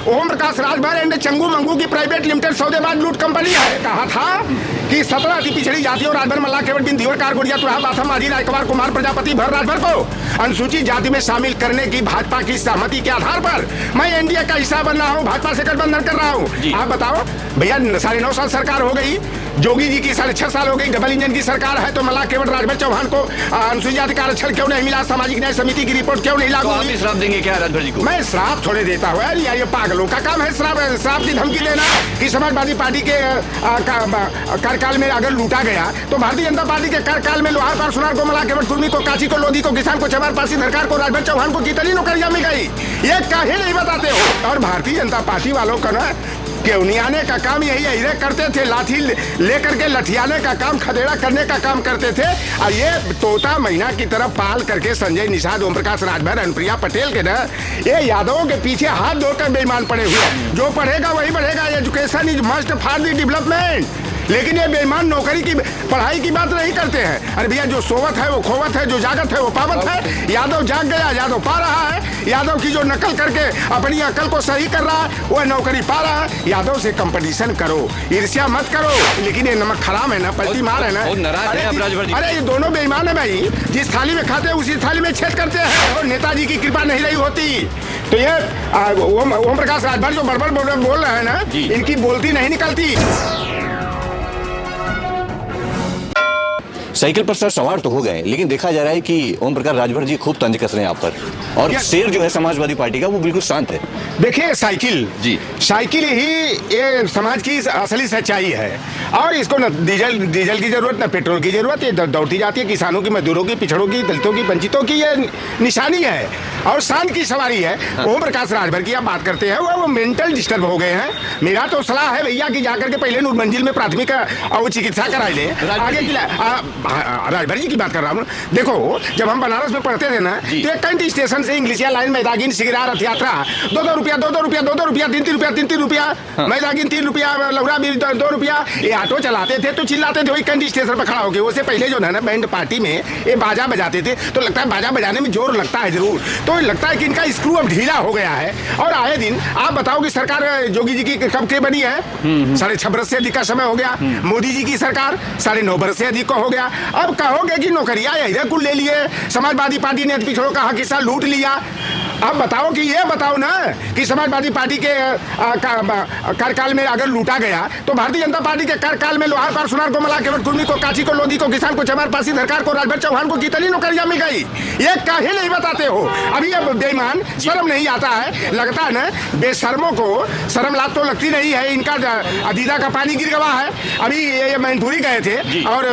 Om Prakash Rajbhar and Changu Mangu की private limited सौदेबाज लूट company है। कहा था कि 17 अति पिछड़ी जातियों राजभर मल्ला केवट बिन धीवर कार गुड़िया तुराहा बाथा माझी रायकवार कुमार प्रजापति भर राजभर को अनुसूचित जाति में शामिल करने की भाजपा की सहमति के आधार पर मैं एनडीए का हिस्सा बन रहा हूँ, भाजपा से गठबंधन कर रहा हूँ। आप बताओ भैया, 9.5 साल सरकार हो गई, जोगी जी की 6.5 साल हो गई, डबल इंजन की सरकार है, तो मल्ला केवट राजभर चौहान को अनुसूचित जाति का आरक्षण क्यों नहीं मिला? सामाजिक न्याय समिति की रिपोर्ट क्यों नहीं लागू हुई? श्राप देंगे क्या राजभर जी को? मैं श्राप थोड़े देता हूँ यार, ये पागलों का काम है श्राप की धमकी देना। कि समाजवादी पार्टी के कार्यकाल में अगर लूटा गया तो भारतीय जनता पार्टी के कार्यकाल में लोहार पार सुनार को मल्ला केवट कुर्मी को काची को लोधी को किसान को चमार पासी धरकार को राजभर चौहान को कितनी नौकरियां मिल गई, ये काहे नहीं बताते हो? और भारतीय जनता पार्टी वालों का ना क्यों नहीं आने का काम यही करते थे, लाठी लेकर के लठियाने का काम, खदेड़ा करने का काम करते थे। और ये तोता महीना की तरफ पाल करके संजय निषाद, ओम प्रकाश राजभर, अनुप्रिया पटेल के ना ये यादवों के पीछे हाथ धोकर बेईमान पड़े हुए। जो पढ़ेगा वही बढ़ेगा, education is must for the development. लेकिन ये बेईमान नौकरी की पढ़ाई की बात नहीं करते हैं। अरे भैया, जो सोवत है वो खोवत है, जो जागत है वो पावत है। यादव जाग गया, यादव पा रहा है। यादव की जो नकल करके अपनी अकल को सही कर रहा है वो नौकरी पा रहा है। यादव से कंपटीशन करो, ईर्ष्या मत करो। लेकिन ये नमक खराब है ना, पलटी मार है ना। अरे ये दोनों बेईमान है भाई, जिस थाली में खाते हैं उसी थाली में छेद करते हैं। और नेताजी की कृपा नहीं रही होती तो ये ओम प्रकाश राजभर जो बड़बड़ बोल रहे हैं ना, इनकी बोलती नहीं निकलती। साइकिल पर सर सवार तो हो गए, लेकिन देखा जा रहा है कि ओम प्रकाश राजभर जी खूब तंज कस रहे हैं आप पर, और शेर जो है समाजवादी पार्टी का वो बिल्कुल शांत है। देखिए साइकिल ही ये समाज की असली सच्चाई है। और इसको न डीजल की जरूरत, न पेट्रोल की जरूरत। ये दौड़ती जाती है किसानों की, मजदूरों की, पिछड़ों की, दलितों की, वंचितों की ये निशानी है और शान की सवारी है। ओम प्रकाश राजभर की आप बात करते हैं, वो मेंटल डिस्टर्ब हो गए हैं। मेरा तो सलाह है भैया कि जाकर के पहले नूर मंजिल में प्राथमिक चिकित्सा कराई ले। आगे की राजभर जी की बात कर रहा हूँ। देखो, जब हम बनारस में पढ़ते थे ना, तो एक कैंट स्टेशन से इंग्लिशिया लाइन मैदागिन सिगरा रथ यात्रा 2 रुपया 2 रुपया 2 रुपया 3 रुपया 3 रुपया, मैदागिन 3 रुपया, लौरा भी 2 रुपया। ये ऑटो चलाते थे तो चिल्लाते थे वही कैंट स्टेशन पर खड़ा होकर। उससे पहले जो है ना बैंड पार्टी में ये बाजा बजाते थे, तो लगता है बाजा बजाने में जोर लगता है जरूर। तो लगता है कि इनका स्क्रू अब ढीला हो गया है। और आए दिन आप बताओ कि सरकार जोगी जी की कब के बनी है? 6.5 बरस से अधिक का समय हो गया। मोदी जी की सरकार 9.5 बरस से अधिक को हो गया। अब कहोगे कि नौकरियां इधर कुल ले लिए, समाजवादी पार्टी ने पिछड़ों का हक हिस्सा लूट लिया। अब बताओ कि ये बताओ ना कि समाजवादी पार्टी के कार्यकाल में अगर लूटा गया तो भारतीय जनता पार्टी के कार्यकाल में लोहार पार सुनार को मल्ला केवट कुर्मी को काची को लोधी को किसान को चमार पासी धरकार को राजभर चौहान को कितनी नौकरियां मिल गई, ये काहे नहीं बताते हो? अभी अब बेईमान, शर्म नहीं आता है? लगता है ना बेशर्मों को शर्म लात तो लगती नहीं है। इनका दीदा का पानी गिर गया है। अभी ये मैनपुरी गए थे और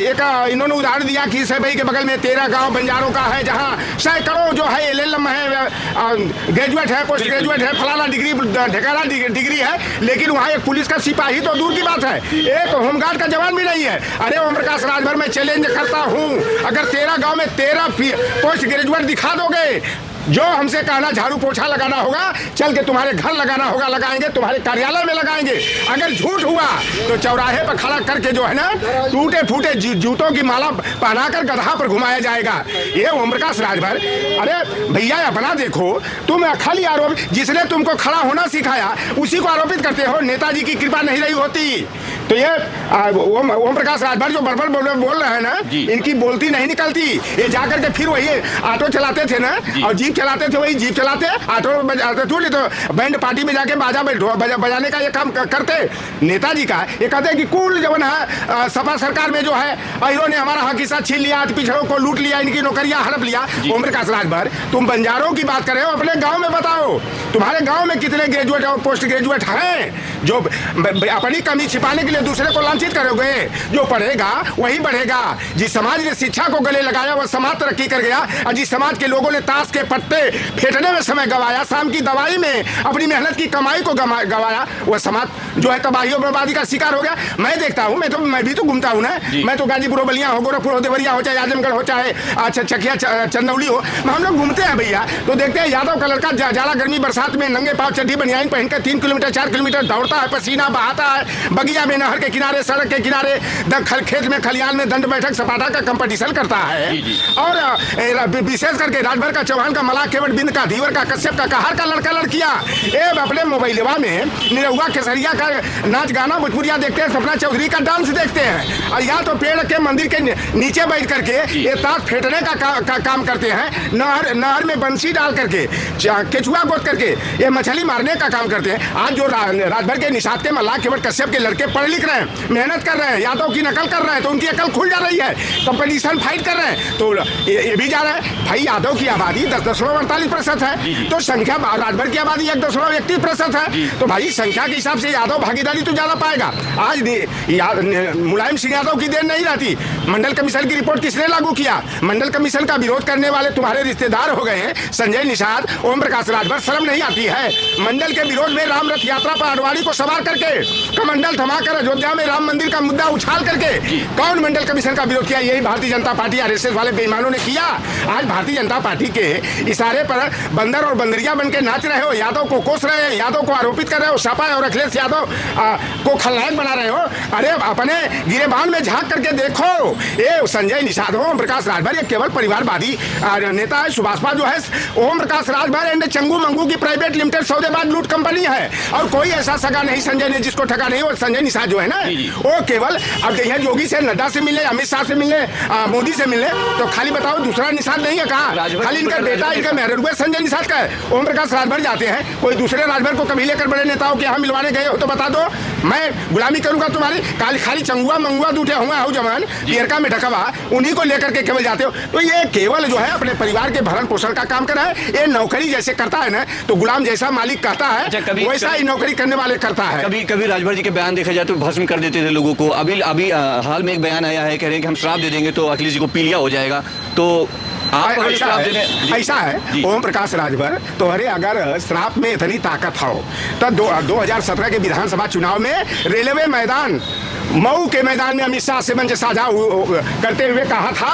एक इन्होंने उदाहरण दिया कि सभई के बगल में 13 गांव बंजारों का है, जहां सैकड़ों जो है LLM है, ग्रेजुएट है, पोस्ट ग्रेजुएट है, फलाना डिग्री ढेकाना डिग्री है, लेकिन वहाँ एक पुलिस का सिपाही तो दूर की बात है, एक होमगार्ड का जवान भी नहीं है। अरे ओम प्रकाश राजभर मैं चैलेंज करता हूँ, अगर 13 गांव में 13 पोस्ट ग्रेजुएट दिखा दोगे, जो हमसे कहना झाड़ू पोछा लगाना होगा, चल के तुम्हारे घर लगाना होगा, लगाएंगे, तुम्हारे कार्यालय में लगाएंगे। अगर झूठ हुआ तो चौराहे पर खड़ा करके जो है ना टूटे फूटे जूतों की माला पहनाकर गधा पर घुमाया जाएगा। ये ओम प्रकाश राजभर, अरे भैया अपना देखो, तुम खाली आरोप, जिसने तुमको खड़ा होना सिखाया उसी को आरोपित करते हो। नेताजी की कृपा नहीं रही होती तो ये ओम प्रकाश राजभर जो बड़बड़ बोल रहे हैं ना, इनकी बोलती नहीं निकलती। ये जाकर के फिर वही ऑटो चलाते थे ना, और जीप चलाते थे, वही जीप चलाते, ऑटो बजाते थोड़ी, तो बैंड पार्टी में जाके बाजा बजाने का ये काम करते। नेताजी का ये कहते हैं कि कुल जवन है सपा सरकार में जो है इन्होंने हमारा हक हिस्सा छीन लिया, पिछड़ों को लूट लिया, इनकी नौकरियां हड़प लिया। ओम प्रकाश राजभर, तुम बंजारों की बात कर रहे हो, अपने गाँव में बताओ तुम्हारे गाँव में कितने ग्रेजुएट और पोस्ट ग्रेजुएट हैं जो अपनी कमी छिपाने के लिए दूसरे को लांछित करोगे? जो पढ़ेगा वही बढ़ेगा। जिस समाज ने शिक्षा को गले लगाया वह समाज तरक्की कर गया, और जिस समाज के लोगों ने ताश के पत्ते फेंटने में समय गवाया, शाम की दवाई में अपनी मेहनत की कमाई को गवाया, वह समाज जो है तबाही और बर्बादी का शिकार हो गया। मैं देखता हूँ, मैं भी तो घूमता हूँ ना, मैं तो गाजीपुर बलिया हो, गोरखपुर हो, देवरिया हो, चाहे आजमगढ़ हो, चाहे अच्छा चकिया चंदौली हो, हम लोग घूमते हैं भैया, तो देखते हैं यादव का लड़का जाला गर्मी बरसात में नंगे पाँव चड्डी बनियान पहनकर 3 किलोमीटर 4 किलोमीटर दौड़ता है, पसीना बहाता है, बगिया में नहर के किनारे, सड़क के किनारे, खेत में, खलियान में दंड बैठक सपाटा का कंपटीशन करता है। और विशेष करके राजभर का, चौहान का, मलाह, केवट बिंद का, धीवर का, कश्यप का, कहार का लड़का लड़कियां अपने मोबाइलवा में निरहुआ केसरिया का नाच गाना भोजपुरिया देखते हैं, सपना चौधरी का डांस देखते हैं, और या तो पेड़ के मंदिर के नीचे बैठ करके ये ताश फेंटने का काम करते हैं, नहर में बंसी डाल करके, केचुआ गोद करके ये मछली मारने का काम करते हैं। आज जो राजभर के निषाद के, मल्लाह, केवट, कश्यप के लड़के पढ़ लिख रहे हैं, मेहनत कर रहे हैं, यादव की नकल कर रहे हैं, तो उनकी अकल खुल जा रही है, कंपटीशन फाइट कर रहे हैं, तो ये भी जा रहा है। भाई यादव की आबादी 10.48% है, तो संख्या राजभर की आबादी 1.31% है, तो भाई संख्या के हिसाब से यादव भागीदारी तो ज्यादा पाएगा। आज मुलायम सिंह यादव की देर नहीं रहती। मंडल कमीशन की रिपोर्ट किसने लागू किया? मंडल कमीशन का विरोध करने वाले तुम्हारे रिश्तेदार हो गए हैं, संजय निषाद, ओम प्रकाश राजभर। शर्म नहीं आती है? मंडल के विरोध में राम रथ यात्रा पर अडवाणी को सवार करके, कमंडल थमाकर अयोध्या में राम मंदिर का मुद्दा उछाल करके कौन मंडल कमीशन का विरोध किया? यही भारतीय जनता पार्टी, आरएसएस वाले बेईमानों ने किया। आज भारतीय जनता पार्टी के इशारे पर बंदर और बंदरिया बन के नाच रहे हो, यादव को कोस रहे हैं, यादव को आरोपित कर रहे हो, सपा और अखिलेश यादव को खलनायक बना रहे हो। अरे अपने गिरेबान में झांक करके देखो, ये संजय निषाद हो, ओम प्रकाश राजभर, ये केवल परिवारवादी नेता है। सुभाषपा जो है ओम प्रकाश राजभर एंड चंगू मंगू की प्राइवेट लिमिटेड सौदेबाज लूट कंपनी है, और कोई ऐसा सगा नहीं संजय ने जिसको ठगा नहीं। और संजय निषाद जो है ना, वो केवल अब देखिए योगी से, नड्डा से मिले, अमित शाह से मिले, मोदी से मिले, तो खाली बताओ दूसरा निषाद नहीं है कहाँ? खाली इनका बेटा, इनका मेहरुआ संजय निषाद का है। ओम प्रकाश राजभर जाते हैं, कोई दूसरे राजभर को कभी लेकर बड़े नेताओं के यहाँ मिलवाने गए हो तो बता दो, मैं गुलामी करूंगा तुम्हारी। खाली चंगुआ मंगुआ दूठे हुआ हो जवान, पियरका में ढकवा, उन्हीं को लेकर के केवल जाते हो। तो ये केवल जो है अपने परिवार के भरण पोषण का काम कर रहा है। ये नौकरी जैसे करता है ना, तो गुलाम जैसा मालिक कहता है, वैसा ही नौकरी करने वाले करता है। कभी राजभर जी के बयान देखा जाए तो भस्म कर देते थे लोगों को। अभी हाल में एक बयान आया है, कह रहे हैं कि हम श्राप दे देंगे तो अखिलेश जी को पीलिया हो जाएगा। तो ऐसा है ओम प्रकाश राजभर, तो अरे अगर श्राप में इतनी ताकत हो तो 2017 के विधानसभा चुनाव में रेलवे मैदान, मऊ के मैदान में अमित शाह से मंच साझा करते हुए कहा था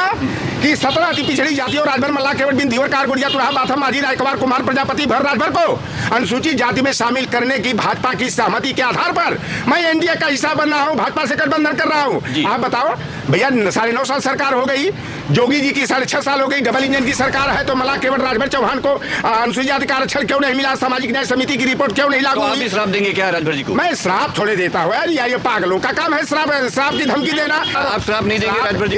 कि 17 अति पिछड़ी जातियों राजभर, मल्लाह, केवट बिंद, धीवर, कार, गुड़िया, तुराहा, बाथम, माझी, रायकवार, कुमार, प्रजापति, भर राजभर को अनुसूचित जाति में शामिल करने की भाजपा की सहमति के आधार पर मैं एनडीए का हिस्सा बन रहा हूँ, भाजपा से गठबंधन कर रहा हूँ। आप बताओ भैया, 9.5 साल सरकार हो गई, जोगी जी की 6.5 साल हो गई, डबल इंजन की सरकार है, तो मल्लाह, केवट, राजभर, चौहान को अनुसूचित जाति का आरक्षण क्यों नहीं मिला? सामाजिक न्याय समिति की रिपोर्ट क्यों नहीं लागू हुई? श्राप देंगे क्या राजभर जी को? मैं श्राप थोड़े देता हूँ यार, ये पागलों का काम है श्राप की धमकी देना। आप श्राप नहीं देंगे राजभर जी?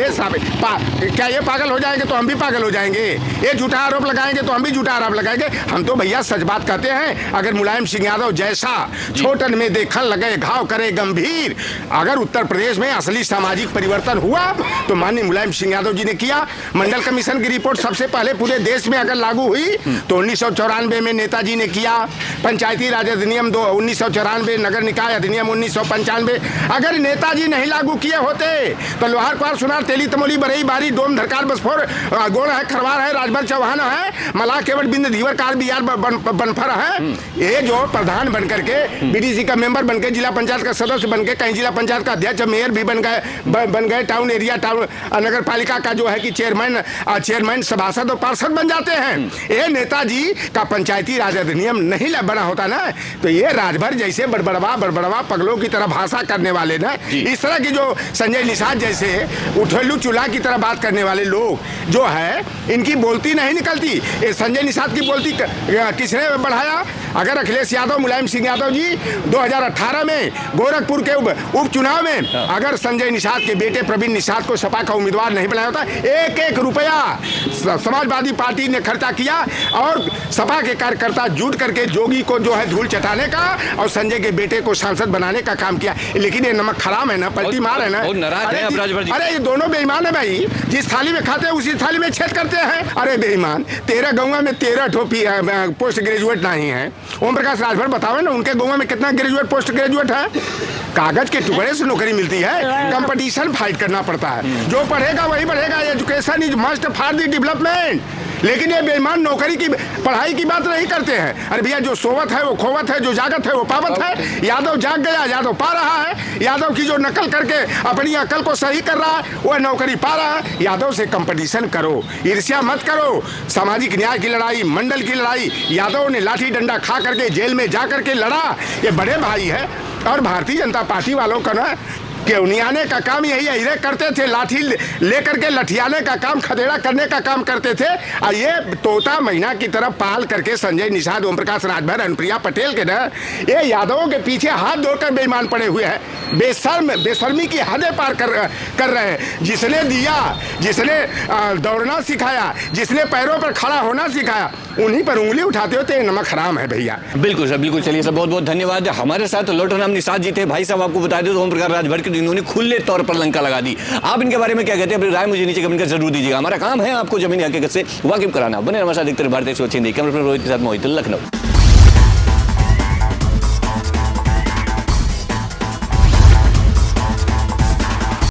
क्या ये पागल हो जाएंगे तो हम भी पागल हो जाएंगे? ये झूठा आरोप लगाएंगे तो हम भी झूठा आरोप लगाएंगे। हम तो भैया सच बात कहते हैं। अगर मुलायम सिंह यादव जैसा छोटन में देखन लगे घाव करे गंभीर, अगर उत्तर प्रदेश में असली सामाजिक परिवर्तन हुआ तो माननीय मुलायम सिंह यादव जी ने किया। मंडल कमीशन की रिपोर्ट सबसे पहले पूरे देश में अगर लागू हुई तो 1994 में नेताजी ने किया। पंचायती राज अधिनियम 1994, नगर निकाय अधिनियम 1995 अगर नेताजी नहीं लागू किए होते तो लोहार, क्वार, सुनार, तेली, तमोली, बरई, बारी, डोम, धरकार, बसफोर, गोड़ है, खरवार है, राजभर, चौहान है, मल्लाह, केवट बिंद, धीवर, कार, बिहार, बनफर है। ये जो प्रधान बनकर के, बीडीसी का मेंबर बन के, जिला पंचायत का सदस्य बन के, कहीं जिला पंचायत का अध्यक्ष, मेयर भी बन गए, टाउन एरिया, टाउन नगर पालिका का जो है कि चेयरमैन, सभासद और पार्षद बन जाते हैं। ये नेताजी का पंचायती राज अधिनियम नहीं बना होता ना, तो ये राजभर जैसे बड़बड़वा पगलों की तरह भाषा करने वाले ना, इस तरह की जो संजय निषाद जैसे उठेलू चूल्हा की तरह बात करने वाले लोग जो है, इनकी बोलती नहीं निकलती। ये संजय निषाद की बोलती किसने बढ़ाया? अगर अखिलेश यादव, मुलायम सिंह यादव जी 2018 में गोरखपुर के उपचुनाव में अगर संजय निषाद के बेटे प्रवीण निषाद को सपा का उम्मीदवार नहीं बनाया होता, 1-1 रुपया समाजवादी पार्टी ने खर्चा किया और सपा के कार्यकर्ता जुट करके जोगी को जो है धूल चटाने का और संजय के बेटे को सांसद बनाने का काम किया। लेकिन ये नमक खराब है ना, पलटी मार है ना। अरे ये दोनों बेईमान है भाई, जिस थाली में खाते हैं उसी थाली में छेद करते हैं। अरे बेईमान, 13 गौवा में 13 ठोपी पोस्ट ग्रेजुएट नहीं है। ओम प्रकाश राजभर बताओ ना, उनके गौवा में कितना ग्रेजुएट, पोस्ट ग्रेजुएट है? कागज के टुकड़े से नौकरी मिलती है, कंपटीशन फाइट करना पड़ता है। जो पढ़ेगा वही बढ़ेगा। Education is must for the development. लेकिन ये बेईमान नौकरी की, पढ़ाई की बात नहीं करते हैं। अरे भैया, जो सोवत है वो खोवत है, जो जागत है वो पावत है। यादव जाग गया, यादव पा रहा है। यादव की जो नकल करके अपनी अकल को सही कर रहा है वो नौकरी पा रहा है। यादव से कंपटीशन करो, ईर्ष्या मत करो। सामाजिक न्याय की लड़ाई, मंडल की लड़ाई, यादव ने लाठी डंडा खा करके जेल में जा करके लड़ा। ये बड़े भाई है। और भारतीय जनता पार्टी वालों का ना केवनियाने का काम यही ऐसे करते थे, लाठी लेकर के लठियाने का काम, खदेड़ा करने का काम करते थे। और ये तोता मैना की तरफ पाल करके संजय निषाद, ओम प्रकाश राजभर, अनुप्रिया पटेल के ना ये यादवों के पीछे हाथ धोकर बेईमान पड़े हुए हैं। बेशर्मी की हदें पार कर रहे हैं। जिसने दिया, जिसने दौड़ना सिखाया, जिसने पैरों पर खड़ा होना सिखाया, उन्हीं पर उंगली उठाते होते नमक हराम है भैया। बिल्कुल सर, बिल्कुल। चलिए सर, बहुत बहुत धन्यवाद। हमारे साथ लौटन हम निषाद जी थे। भाई साहब आपको बता दें तो ओम प्रकाश राजभर के इन्होंने खुले तौर पर लंका लगा दी। आप इनके बारे में क्या कहते हैं, अपनी राय मुझे नीचे कमेंट कर जरूर दीजिएगा। हमारा काम है आपको जमीनी हकीकत से वाकिफ कराना। बने हमारे साथ देखते रहिए भारतीय सोच हिंदी। कैमरा पर्सन रोहित के साथ मोहित, लखनऊ।